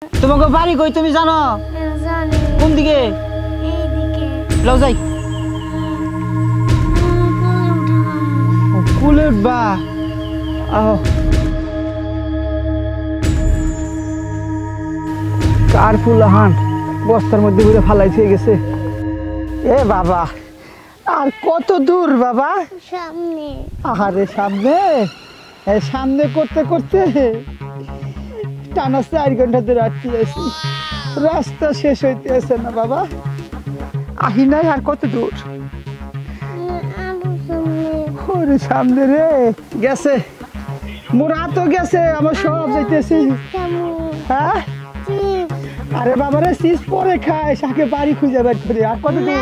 তোমাকে বাড়ি কই তুমি জানো? জানি। কোন দিকে? এইদিকে। লও যাই। কুলে উঠবা। আহ কার ফুলাহান বস্তার মধ্যে ঘুরে ফালাইছে গেছে। এ বাবা আর কত দূর বাবা? সামনে। আরে সামনে সামনে করতে করতে টানা 4 ঘন্টা ধরে আটকে আছি, রাস্তা শেষ হইতে আছে না বাবা। আহি নাই আর কত দূর? ওরে সামনে রে গেছে, মোরা তো গেছে, আমার সব যাইতেছি। হ্যাঁ আরে বাবা রে চিপস পরে খায়, সাকে বাড়ি খুঁজে বের করে। আর কত দূর?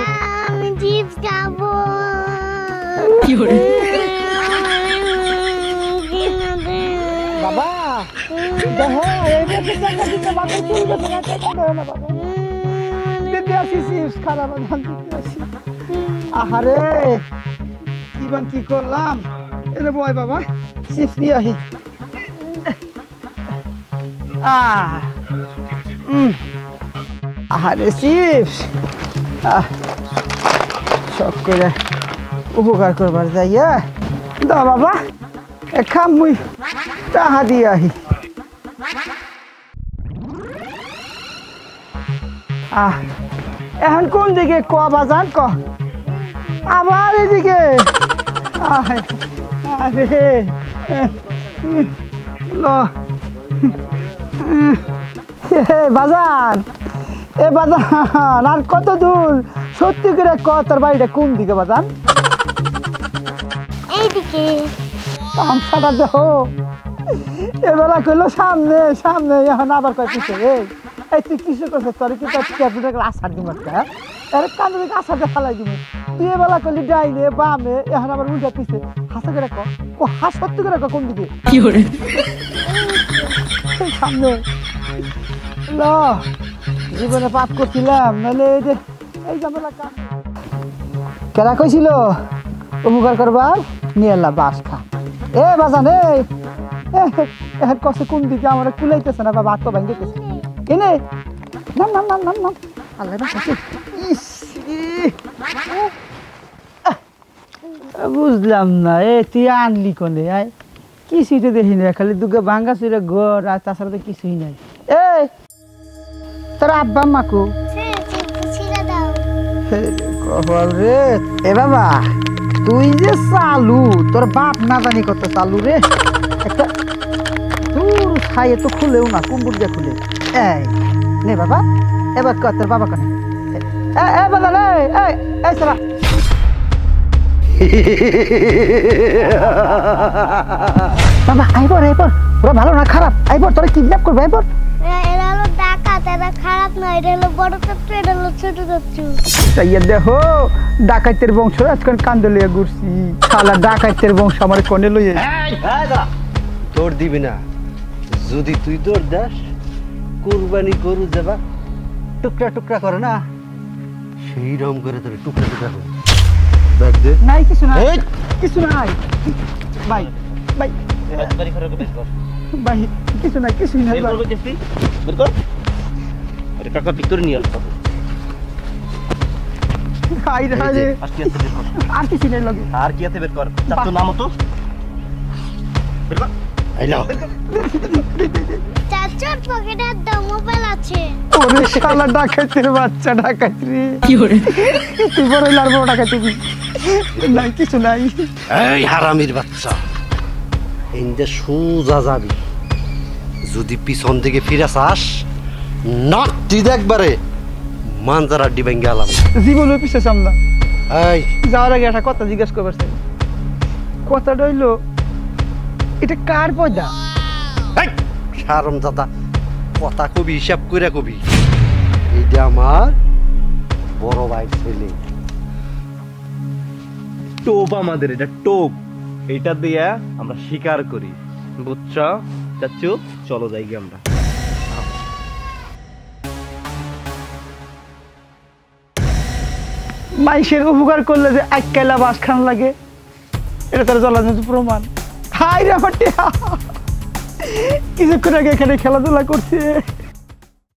আমি চিপস খাবো। কি করে বাবা? দেখো এই যে টাকা দিতে বাবা চলে গেছে, টাকা দাও না বাবা। দিতে আসি চিপস খারাপ ধান দিতে আসি। আহারে কি করলাম? এরে বয় বাবা চিপস নিয়ে আহি। আহারে চিপস শখ করে উপকার করবার যাইয়া দাও বাবা, খাম মুই টাহা দিয়ে আহি। এখন কোন দিকে ক বাজান ক? আবার এদিকে আরে বাজান, এ বাজান আর কত দূর? সত্যি করে ক তোর বাড়িটা কোন দিকে বাজান? এইদিকে। তামসাটা দেখো, এবেলা কইলো সামনে সামনে, এখন আবার কয় পিছে। এই তুই কিছু করছো, তোর কি তোর আসার দিব একটা কান্দে থেকে আসারটা ফালাই দিব। তুই এবেলা করলি ডাইনে বামে, এখন আবার উল্টা পিছে। হাসা করে ক হাস, সত্যি করে ক কোন দিকে? কি করে সামনে ল জীবনে পাপ করছিলাম, নাহলে এই যে এই ঝামেলা কাম কেরা কইছিল উপকার করবার নিয়ে এলা বাস খা। এ বাজান এখন কষে কোন দিকে? আমার কুলাইতেছে না বাবা, হাত ভাঙ্গিতেছে। এনে নাম নাম নাম নাম নাম আল্লাহ বুঝলাম না। তুই আনলি কোনে? কিছুই দেখি না, খালি দুগে ভাঙ্গা চুরে ঘর, আর তাছাড়া তো কিছুই নাই। তোর আব্বা মাকু রে? এ বাবা তুই যে চালু, তোর বাপ না জানি কত চালু রে। একটা দূর খাইয়ে তো খুলেও না, কুম্বুর দিয়ে খুলে। এই নে বাবা, এবার কর তোর বাবা কানে। বাবা আইবর আইবর, ওরা ভালো না খারাপ? আইবর তোরা কিডন্যাপ করবে, আইবর। এরা হলো ডাকাত, এরা খারাপ না, এটা হলো বড় শত্রু, এটা হলো ছোট শত্রু। তাইয়া দেখো ডাকাইতের বংশ আজকাল কান্দে লইয়া ঘুরছি, শালা ডাকাইতের বংশ আমার কোনে লইয়া। দৌড় দিবি না, যদি তুই দৌড় দাস কুরবানি গরু যাবা টুকরা টুকরা করে না, সেই রকম করে তোর টুকরা টুকরা করে দেখ দে। নাই কিছু নাই, কিছু নাই ভাই, ভাই বাড়ি করে বের কর ভাই, কিছু নাই, কিছুই নাই বের কর, দেখি বের কর। আরে কাকা ভিতরে নিয়ে আস। হাই রে হাই, আর কিছু নাই লাগে। আর কি আছে বের কর, তার তো নাম তো বের কর। আই নাও চাচার পকেটে একটা মোবাইল আছে। ওরে শালা ডাকাইতের বাচ্চা, ডাকাইত রে। কি করে তুই বড় লার বড় ডাকাইতে? নাই কিছু নাই। এই হারামির বাচ্চা, ইন্দে সোজা যাবি, যদি পিছন থেকে ফিরে আসা নাকটি দেখবারে মানজারা ডিবেন গেলাম। জীবনের পিছে সামনা। এই যাওয়ার আগে একটা কথা জিজ্ঞেস করবার চাই। কথাটা হইলো, এটা কার পয়দা? সারম দাদা, কথা কবি হিসাব করে কবি। এইটা আমার বড় ভাই ছেলে। টোপ আমাদের, এটা টোপ, এটা দিয়া আমরা শিকার করি, বুঝছ চাচ্চু? চলো যাই গিয়ে আমরা। মানুষের উপকার করলে যে আইকাইলা বাস খান লাগে, এটা তার জ্বলানো প্রমাণ। হাই রে আমার কিছুক্ষণ আগে এখানে খেলাধুলা করছে।